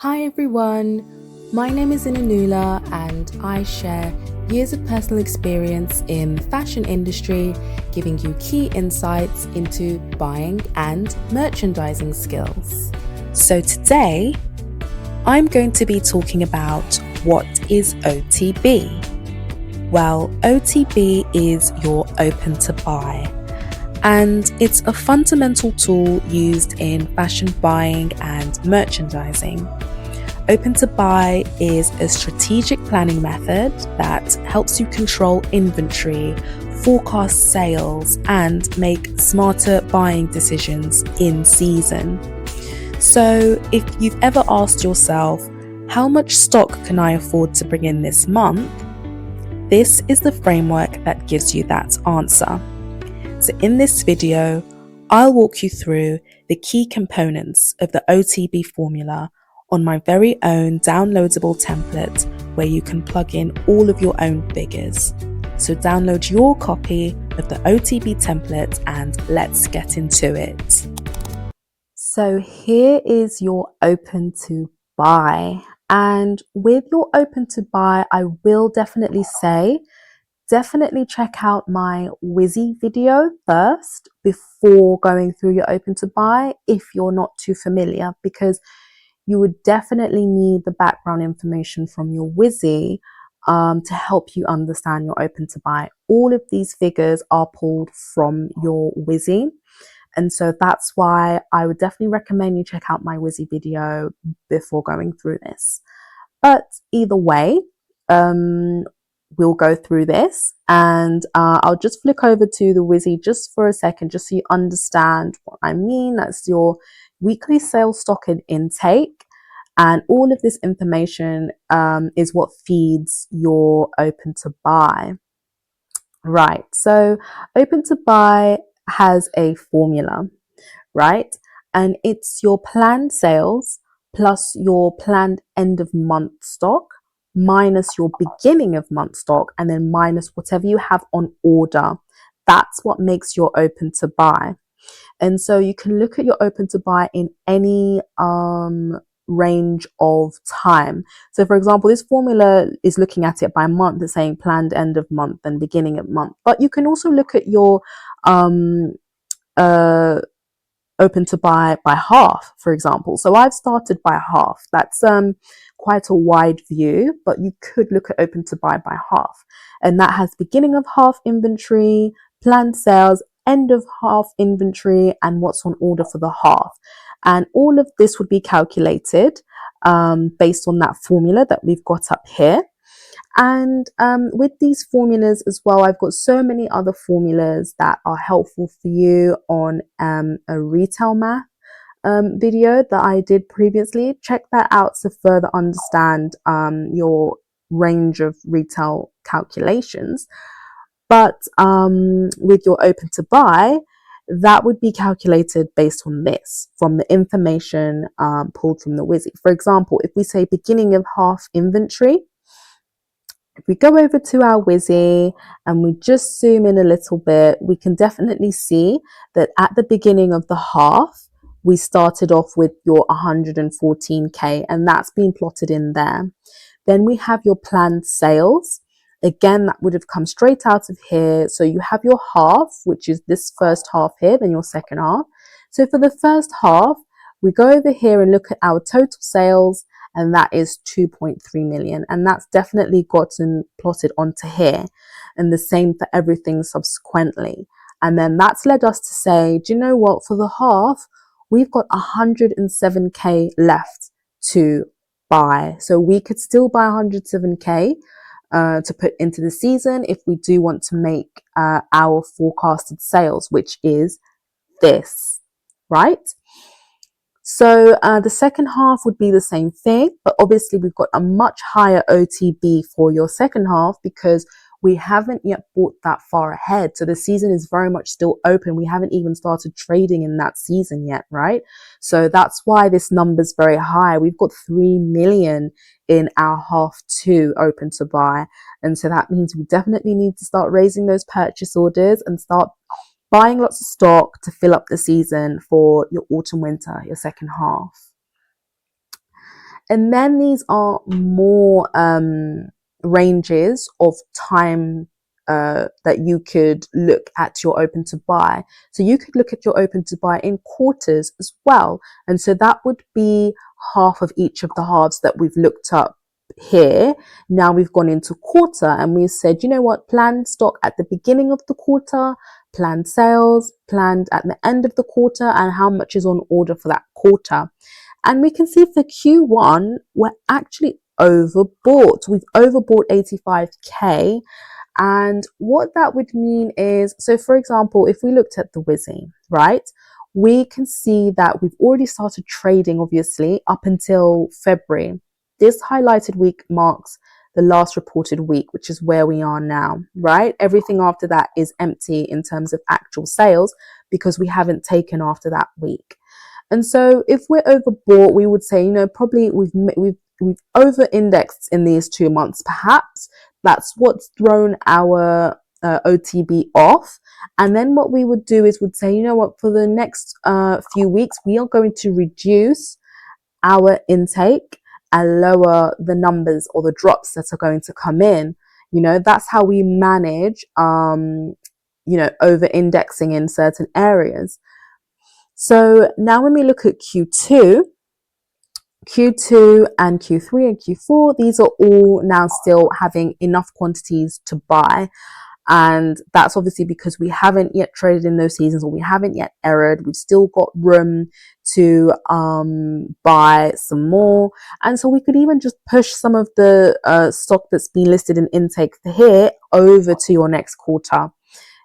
Hi everyone, my name is Inanula and I share years of personal experience in the fashion industry, giving you key insights into buying and merchandising skills. So today, I'm going to be talking about what is OTB. Well, OTB is your open to buy, and it's a fundamental tool used in fashion buying and merchandising. Open to buy is a strategic planning method that helps you control inventory, forecast sales, and make smarter buying decisions in season. So, if you've ever asked yourself, how much stock can I afford to bring in this month? This is the framework that gives you that answer. So in this video, I'll walk you through the key components of the OTB formula on my very own downloadable template where you can plug in all of your own figures. So download your copy of the OTB template and let's get into it. So here is your open to buy. And with your open to buy, I will definitely say, definitely check out my Wizzy video first before going through your open to buy if you're not too familiar, because you would definitely need the background information from your Wizzy to help you understand your open to buy. All of these figures are pulled from your Wizzy. And so that's why I would definitely recommend you check out my Wizzy video before going through this. But either way, we'll go through this, and I'll just flick over to the Wizzy just for a second, just so you understand what I mean. That's your weekly sales stock and intake, and all of this information is what feeds your open to buy. Right, so open to buy has a formula, right? And it's your planned sales plus your planned end of month stock minus your beginning of month stock, and then minus whatever you have on order. That's what makes your open to buy. And so you can look at your open to buy in any range of time. So for example, this formula is looking at it by month. It's saying planned end of month and beginning of month, but you can also look at your open to buy by half, for example. So I've started by half. That's quite a wide view, but you could look at open to buy by half, and that has beginning of half inventory, planned sales, end of half inventory, and what's on order for the half. And all of this would be calculated based on that formula that we've got up here. And with these formulas as well, I've got so many other formulas that are helpful for you on a retail math video that I did previously. Check that out to further understand your range of retail calculations. But with your open to buy, that would be calculated based on this from the information pulled from the Wizzy. For example, if we say beginning of half inventory, if we go over to our Wizzy and we just zoom in a little bit, we can definitely see that at the beginning of the half, we started off with your 114K, and that's been plotted in there. Then we have your planned sales. Again, that would have come straight out of here. So you have your half, which is this first half here, then your second half. So for the first half, we go over here and look at our total sales, and that is 2.3 million. And that's definitely gotten plotted onto here. And the same for everything subsequently. And then that's led us to say, do you know what? For the half, we've got 107K left to buy. So we could still buy 107K to put into the season if we do want to make our forecasted sales, which is this, right? So the second half would be the same thing, but obviously we've got a much higher OTB for your second half because we haven't yet bought that far ahead. So the season is very much still open. We haven't even started trading in that season yet, right? So that's why this number's very high. We've got 3 million in our half two open to buy. And so that means we definitely need to start raising those purchase orders and start buying lots of stock to fill up the season for your autumn winter, your second half. And then these are more ranges of time that you could look at your open to buy. So you could look at your open to buy in quarters as well. And so that would be half of each of the halves that we've looked up here. Now we've gone into quarter and we said, you know what, planned stock at the beginning of the quarter, planned sales, planned at the end of the quarter, and how much is on order for that quarter. And we can see for Q1, we're actually overbought. We've overbought 85k. And what that would mean is, so for example, if we looked at the Wizzy, right, we can see that we've already started trading, obviously, up until February. This highlighted week marks the last reported week, which is where we are now, right? Everything after that is empty in terms of actual sales because we haven't taken after that week. And so if we're overbought, we would say, you know, probably we've over-indexed in these 2 months, perhaps. That's what's thrown our OTB off. And then what we would do is would say, you know what, for the next few weeks, we are going to reduce our intake and lower the numbers or the drops that are going to come in. You know, that's how we manage, you know, over-indexing in certain areas. So now when we look at Q2 and Q3 and Q4, these are all now still having enough quantities to buy. And that's obviously because we haven't yet traded in those seasons, or we haven't yet errored. We've still got room to buy some more. And so we could even just push some of the stock that's been listed in intake for here over to your next quarter.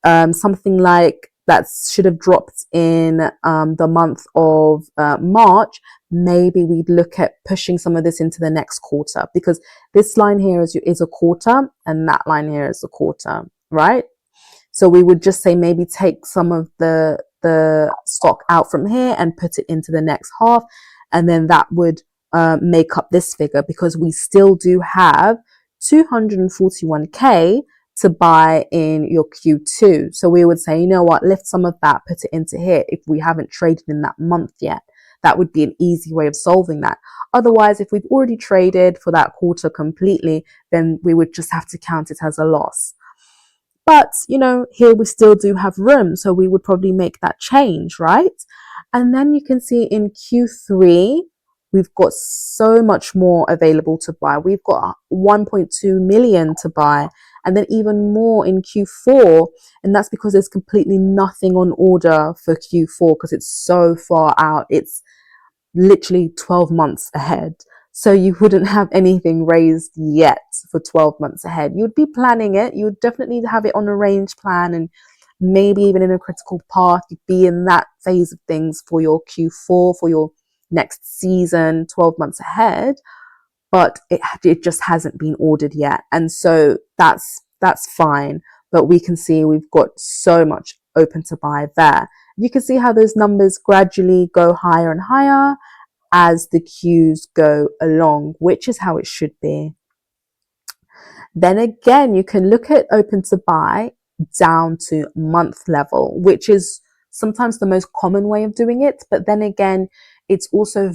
Something like that should have dropped in the month of March. Maybe we'd look at pushing some of this into the next quarter, because this line here is a quarter and that line here is a quarter, right? So we would just say maybe take some of the stock out from here and put it into the next half, and then that would make up this figure, because we still do have 241k to buy in your Q2. So we would say, you know what, lift some of that, put it into here if we haven't traded in that month yet. That would be an easy way of solving that. Otherwise, if we've already traded for that quarter completely, then we would just have to count it as a loss. But, you know, here we still do have room, so we would probably make that change, right? And then you can see in Q3, we've got so much more available to buy. We've got 1.2 million to buy, and then even more in Q4. And that's because there's completely nothing on order for Q4 because it's so far out. It's literally 12 months ahead. So you wouldn't have anything raised yet for 12 months ahead. You would be planning it. You would definitely have it on a range plan, and maybe even in a critical path. You'd be in that phase of things for your Q4, for your next season, 12 months ahead, but it just hasn't been ordered yet. And so that's fine. But we can see we've got so much open to buy there. You can see how those numbers gradually go higher and higher as the queues go along, which is how it should be. Then again, you can look at open to buy down to month level, which is sometimes the most common way of doing it. But then again, it's also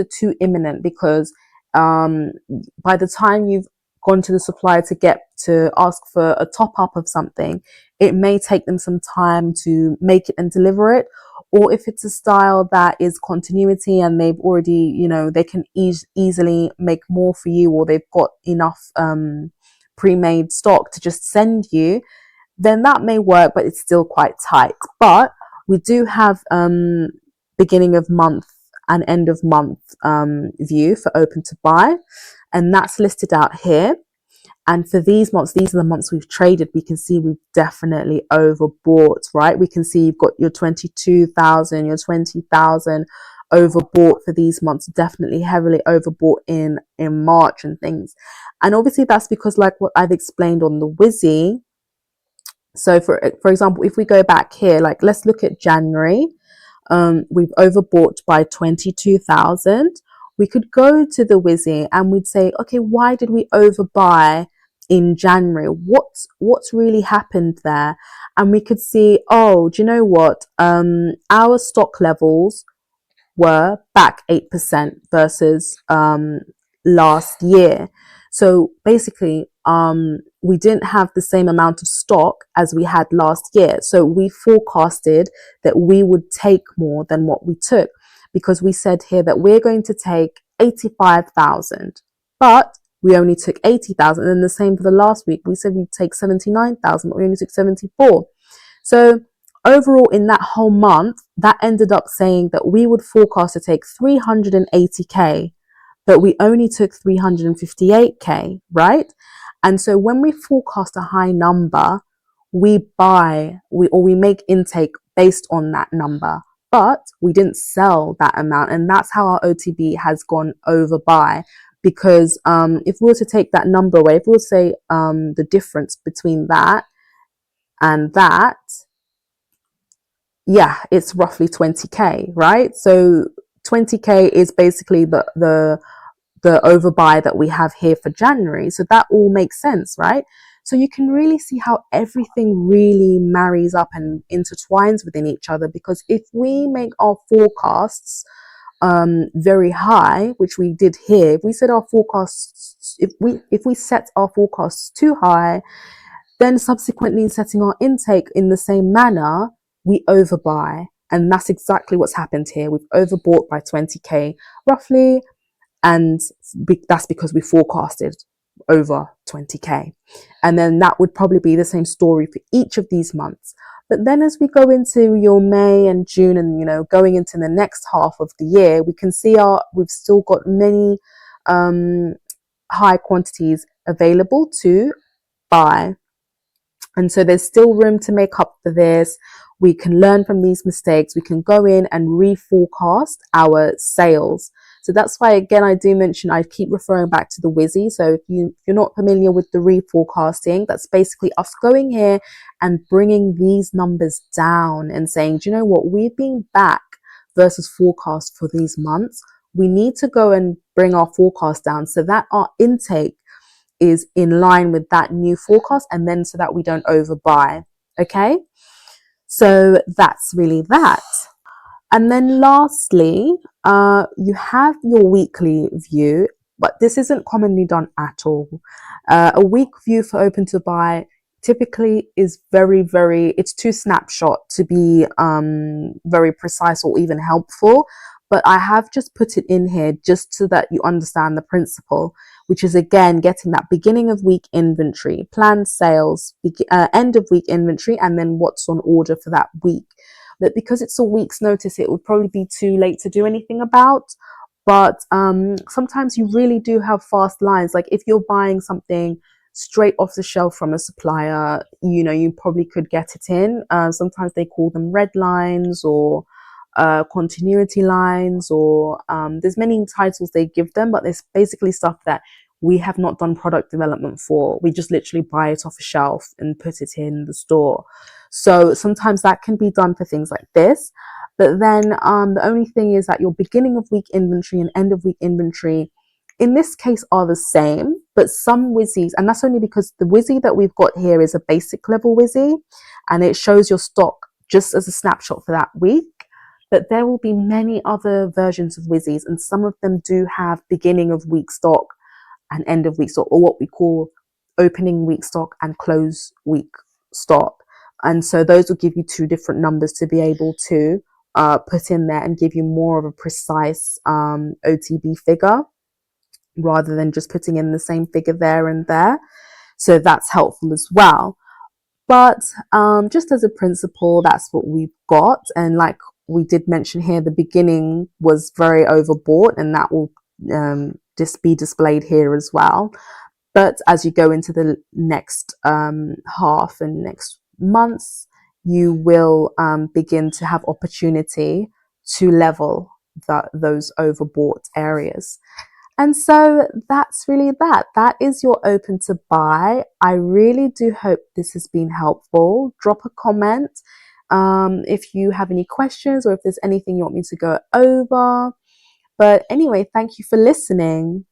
too imminent, because by the time you've gone to the supplier to ask for a top up of something, it may take them some time to make it and deliver it. Or if it's a style that is continuity and they've already, you know, they can easily make more for you, or they've got enough pre-made stock to just send you, then that may work, but it's still quite tight. But we do have beginning of month and end of month view for open to buy, and that's listed out here. And for these months, these are the months we've traded. We can see we've definitely overbought, right? We can see you've got your 22,000, your 20,000 overbought for these months, definitely heavily overbought in March and things. And obviously that's because, like what I've explained on the Wizzy. So for example, if we go back here, like let's look at January. We've overbought by 22,000. We could go to the Wizzy and we'd say, okay, why did we overbuy in January? What's really happened there? And we could see, oh, do you know what? Our stock levels were back 8% versus last year. So basically, we didn't have the same amount of stock as we had last year. So we forecasted that we would take more than what we took, because we said here that we're going to take 85,000, but we only took 80,000. And then the same for the last week. We said we'd take 79,000, but we only took 74. So overall, in that whole month, that ended up saying that we would forecast to take 380k, but we only took 358k, right? And so when we forecast a high number, we make intake based on that number, but we didn't sell that amount. And that's how our OTB has gone over by. Because if we were to take that number away, if we were to say the difference between that and that, yeah, it's roughly 20k, right? So 20k is basically the overbuy that we have here for January. So that all makes sense, right? So you can really see how everything really marries up and intertwines within each other. Because if we make our forecasts very high, which we did here, if we set our forecasts, if we set our forecasts too high, then subsequently setting our intake in the same manner, we overbuy. And that's exactly what's happened here. We've overbought by 20k roughly, and that's because we forecasted over 20k. And then that would probably be the same story for each of these months. But then as we go into your May and June, and going into the next half of the year, we can see we've still got many high quantities available to buy. And so there's still room to make up for this. We can learn from these mistakes. We can go in and reforecast our sales. So that's why, again, I do mention, I keep referring back to the WYSI. So if you're not familiar with the reforecasting, that's basically us going here and bringing these numbers down and saying, do you know what, we've been back versus forecast for these months. We need to go and bring our forecast down so that our intake is in line with that new forecast, and then so that we don't overbuy. Okay, so that's really that. And then lastly, you have your weekly view, but this isn't commonly done at all. A week view for open to buy typically is it's too snapshot to be very precise or even helpful. But I have just put it in here just so that you understand the principle, which is, again, getting that beginning of week inventory, planned sales, end of week inventory, and then what's on order for that week. That because it's a week's notice, it would probably be too late to do anything about. But sometimes you really do have fast lines. Like if you're buying something straight off the shelf from a supplier, you probably could get it in. Sometimes they call them red lines or continuity lines, or there's many titles they give them, but there's basically stuff that we have not done product development for. We just literally buy it off a shelf and put it in the store. So sometimes that can be done for things like this. But then the only thing is that your beginning of week inventory and end of week inventory in this case are the same, but some WYSIs, and that's only because the WYSI that we've got here is a basic level WYSI, and it shows your stock just as a snapshot for that week. But there will be many other versions of WYSIs, and some of them do have beginning of week stock and end of week stock, or what we call opening week stock and close week stock. And so those will give you two different numbers to be able to put in there and give you more of a precise OTB figure, rather than just putting in the same figure there and there. So that's helpful as well. But just as a principle, that's what we've got. And like we did mention here, the beginning was very overbought, and that will just be displayed here as well. But as you go into the next half and next months, you will begin to have opportunity to level those overbought areas. And so that's really that. That is your open to buy. I really do hope this has been helpful. Drop a comment if you have any questions, or if there's anything you want me to go over. But anyway, thank you for listening.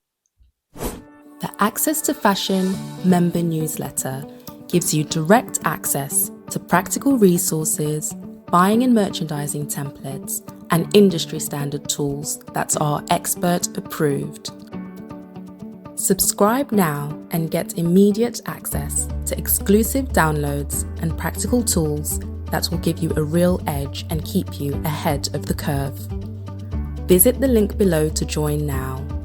The Access to Fashion member newsletter gives you direct access to practical resources, buying and merchandising templates, and industry standard tools that are expert approved. Subscribe now and get immediate access to exclusive downloads and practical tools that will give you a real edge and keep you ahead of the curve. Visit the link below to join now.